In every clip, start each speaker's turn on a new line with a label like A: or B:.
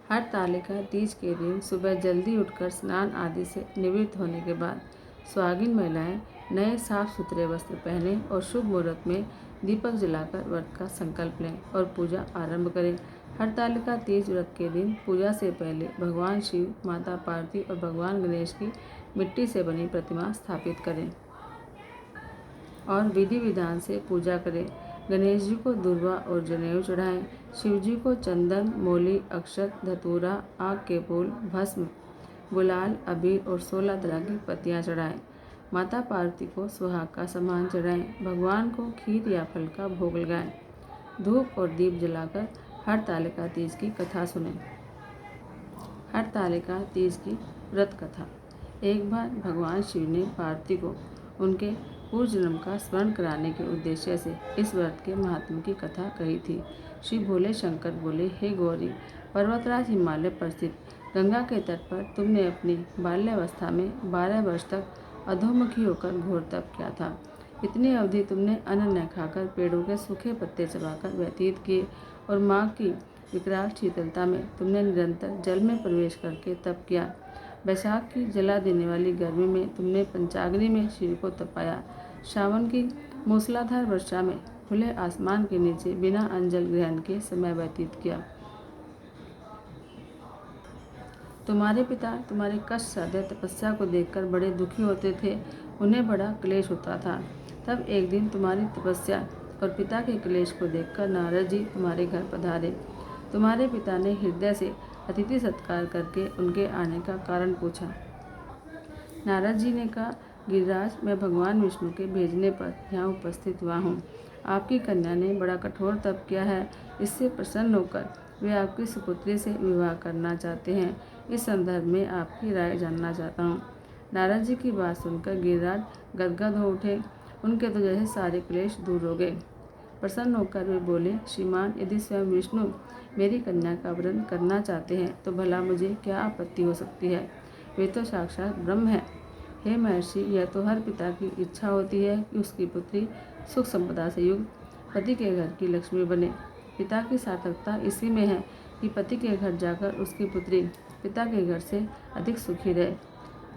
A: हरतालिका तीज के दिन सुबह जल्दी उठकर स्नान आदि से निवृत्त होने के बाद सुहागिन महिलाएं नए साफ सुथरे वस्त्र पहने और शुभ मुहूर्त में दीपक जलाकर व्रत का संकल्प लें और पूजा आरंभ करें। हरतालिका तीज व्रत के दिन पूजा से पहले भगवान शिव, माता पार्वती और भगवान गणेश की मिट्टी से बनी प्रतिमा स्थापित करें और विधि विधान से पूजा करें। गणेश जी को दूर्वा और जनेऊ चढ़ाएं। शिव जी को चंदन, मोली, अक्षत, धतूरा, आग के फूल, भस्म, गुलाल, अबीर और 16 तरह की पत्तियां चढ़ाएं। माता पार्वती को सुहाग का सामान चढ़ाएं। भगवान को खीर या फल का भोग लगाएं। धूप और दीप जलाकर हरतालिका तीज की कथा सुनें। हरतालिका तीज की व्रत कथा। एक बार भगवान शिव ने पार्वती को उनके पूर्व जन्म का स्मरण कराने के उद्देश्य से इस व्रत के महात्म की कथा कही थी। श्री भोले शंकर बोले, हे गौरी, पर्वतराज हिमालय पर स्थित गंगा के तट पर तुमने अपनी बाल्यावस्था में 12 वर्ष तक अधोमुखी होकर घोर तप किया था। इतनी अवधि तुमने अन्न न खाकर पेड़ों के सूखे पत्ते चबाकर व्यतीत किए और माँ की विकराल शीतलता में तुमने निरंतर जल में प्रवेश करके तप किया। बैसाख की जला देने वाली गर्मी में तुमने पंचाग्नि में शिव को तपाया। श्रावण की मूसलाधार वर्षा में खुले आसमान के नीचे बिना अन्न जल ग्रहण के समय व्यतीत किया। तुम्हारे पिता तुम्हारे कष्ट साध्य तपस्या को देखकर बड़े दुखी होते थे। उन्हें बड़ा क्लेश होता था। तब एक दिन तुम्हारी तपस्या और पिता के क्लेश को देखकर नारद जी तुम्हारे घर पधारे। तुम्हारे पिता ने हृदय से अतिथि सत्कार करके उनके आने का कारण पूछा। नारद जी ने कहा, गिरिराज, मैं भगवान विष्णु के भेजने पर यहाँ उपस्थित हुआ हूँ। आपकी कन्या ने बड़ा कठोर तप किया है। इससे प्रसन्न होकर वे आपकी सुपुत्री से विवाह करना चाहते हैं। इस संदर्भ में आपकी राय जानना चाहता हूँ। नारद जी की बात सुनकर गिरिराज गदगद हो उठे। उनके तो जैसे सारे क्लेश दूर हो गए। प्रसन्न होकर वे बोले, श्रीमान, यदि स्वयं विष्णु मेरी कन्या का वरण करना चाहते हैं तो भला मुझे क्या आपत्ति हो सकती है। वे तो साक्षात ब्रह्म है। हे महर्षि, यह तो हर पिता की इच्छा होती है कि उसकी पुत्री सुख संपदा से युक्त पति के घर की लक्ष्मी बने। पिता की सार्थकता इसी में है कि पति के घर जाकर उसकी पुत्री पिता के घर से अधिक सुखी रहे।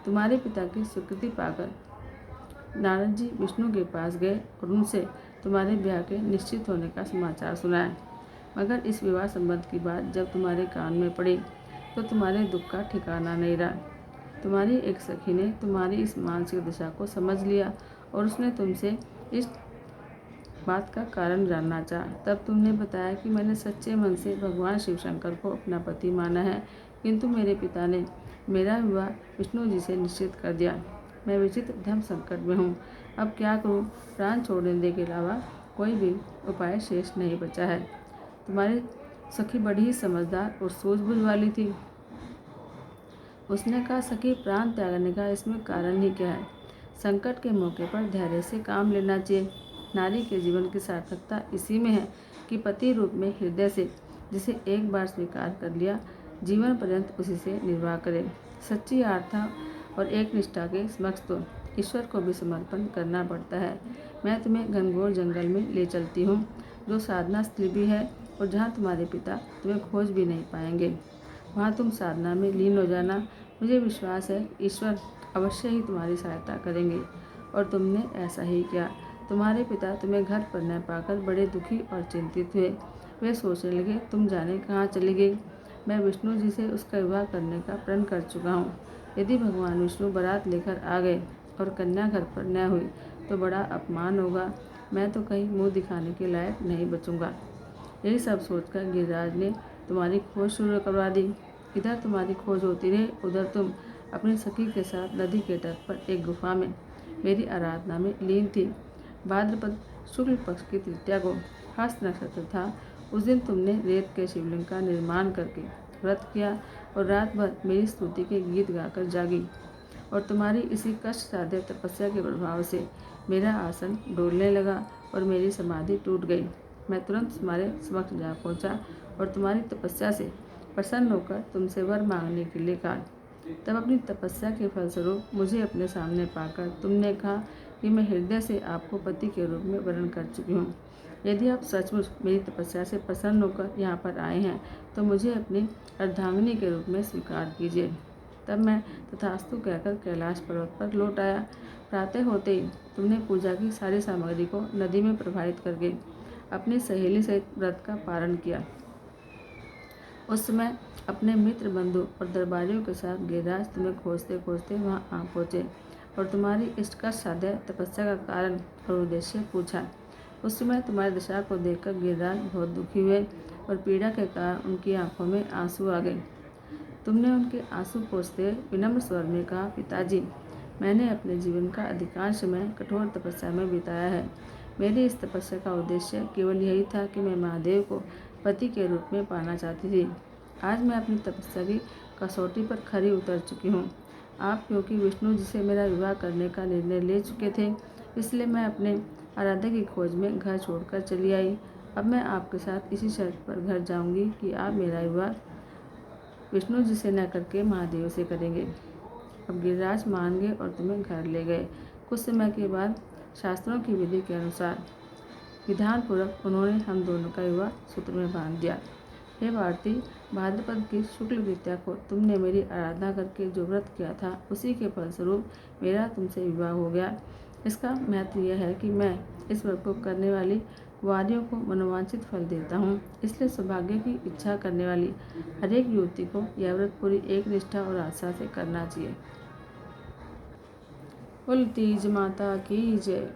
A: तुम्हारे पिता की स्वीकृति पाकर नारद जी विष्णु के पास गए और उनसे तुम्हारे ब्याह के निश्चित होने का समाचार सुनाया। मगर इस विवाह संबंध की बात जब तुम्हारे कान में पड़ी तो तुम्हारे दुख का ठिकाना नहीं रहा। तुम्हारी एक सखी ने तुम्हारी इस मानसिक दशा को समझ लिया और उसने तुमसे इस बात का कारण जानना चाहा। तब तुमने बताया कि मैंने सच्चे मन से भगवान शिव शंकर को अपना पति माना है, किंतु मेरे पिता ने मेरा विवाह विष्णु जी से निश्चित कर दिया। मैं विचित्र धर्म संकट में हूँ। अब क्या करूँ? प्राण छोड़ देने के अलावा कोई भी उपाय शेष नहीं बचा है। तुम्हारी सखी बड़ी ही समझदार और सूझबूझ वाली थी। उसने कहा, सखी, प्राण त्यागने का इसमें कारण ही क्या है? संकट के मौके पर धैर्य से काम लेना चाहिए। नारी के जीवन की सार्थकता इसी में है कि पति रूप में हृदय से जिसे एक बार स्वीकार कर लिया, जीवन पर्यंत उसी से निर्वाह करे। सच्ची आस्था और एक निष्ठा के समक्ष तो ईश्वर को भी समर्पण करना पड़ता है। मैं तुम्हें घनघोर जंगल में ले चलती हूँ, जो साधना स्थल भी है और जहाँ तुम्हारे पिता तुम्हें खोज भी नहीं पाएंगे। वहाँ तुम साधना में लीन हो जाना। मुझे विश्वास है ईश्वर अवश्य ही तुम्हारी सहायता करेंगे। और तुमने ऐसा ही किया। तुम्हारे पिता तुम्हें घर पर न पाकर बड़े दुखी और चिंतित हुए। वे सोचने लगे, तुम जाने कहाँ चली गई। मैं विष्णु जी से उसका विवाह करने का प्रण कर चुका हूँ। यदि भगवान विष्णु बारात लेकर आ गए और कन्या घर पर न हुई तो बड़ा अपमान होगा। मैं तो कहीं मुँह दिखाने के लायक नहीं बचूंगा। यही सब सोचकर गिरिराज ने तुम्हारी खोज शुरू करवा दी। इधर तुम्हारी खोज होती रही, उधर तुम अपनी सखी के साथ नदी के तट पर एक गुफा में मेरी आराधना में लीन थी। भाद्रपद शुक्ल पक्ष की तृतीया को हस्त नक्षत्र था। उस दिन तुमने रेत के शिवलिंग का निर्माण करके व्रत किया और रात भर मेरी स्तुति के गीत गाकर जागी। और तुम्हारी इसी कष्ट साध्य तपस्या के प्रभाव से मेरा आसन डोलने लगा और मेरी समाधि टूट गई। मैं तुरंत तुम्हारे समक्ष जा पहुंचा और तुम्हारी तपस्या से प्रसन्न होकर तुमसे वर मांगने के लिए कहा। तब अपनी तपस्या के फलस्वरूप मुझे अपने सामने पाकर तुमने कहा कि मैं हृदय से आपको पति के रूप में वर्ण कर चुकी हूँ। यदि आप सचमुच मेरी तपस्या से प्रसन्न होकर यहाँ पर आए हैं तो मुझे अपनी अर्धांगिनी के रूप में स्वीकार कीजिए। तब मैं तथास्तु कहकर कैलाश पर्वत पर लौट आया। प्रातः होते ही तुमने पूजा की सारी सामग्री को नदी में प्रवाहित करके अपनी सहेली सहित व्रत का पारण किया। उस समय अपने मित्र बंधु और दरबारियों के साथ गिरिराज तुम्हें खोजते खोजते वहाँ आ पहुँचे और तुम्हारी इष्टकष्ट साध्य तपस्या का कारण और उद्देश्य पूछा। उस समय तुम्हारी दशा को देखकर गिरिराज बहुत दुखी हुए और पीड़ा के कारण उनकी आंखों में आंसू आ गए। तुमने उनके आंसू पोंछते विनम्र स्वर में कहा, पिताजी, मैंने अपने जीवन का अधिकांश समय कठोर तपस्या में बिताया है। मेरी इस तपस्या का उद्देश्य केवल यही था कि मैं महादेव को पति के रूप में पाना चाहती थी। आज मैं अपनी तपस्या की कसौटी पर खरी उतर चुकी हूँ। आप क्योंकि विष्णु जी से मेरा विवाह करने का निर्णय ले चुके थे, इसलिए मैं अपने आराध्य की खोज में घर छोड़कर चली आई। अब मैं आपके साथ इसी शर्त पर घर जाऊंगी कि आप मेरा विवाह विष्णु जी से न करके महादेव से करेंगे। अब गिरिराज मान गए और तुम्हें घर ले गए। कुछ समय के बाद शास्त्रों की विधि के अनुसार विधानपूर्वक उन्होंने हम दोनों का विवाह सूत्र में बांध दिया। हे भारती, भाद्रपद की शुक्ल तृतीया को तुमने मेरी आराधना करके जो व्रत किया था, उसी के फलस्वरूप मेरा तुमसे विवाह हो गया। इसका महत्व यह है कि मैं इस व्रत को करने वाली वारियों को मनोवांछित फल देता हूँ। इसलिए सौभाग्य की इच्छा करने वाली हर एक युवती को यह व्रत पूरी एक निष्ठा और आस्था से करना चाहिए। बोल तीज माता की जय।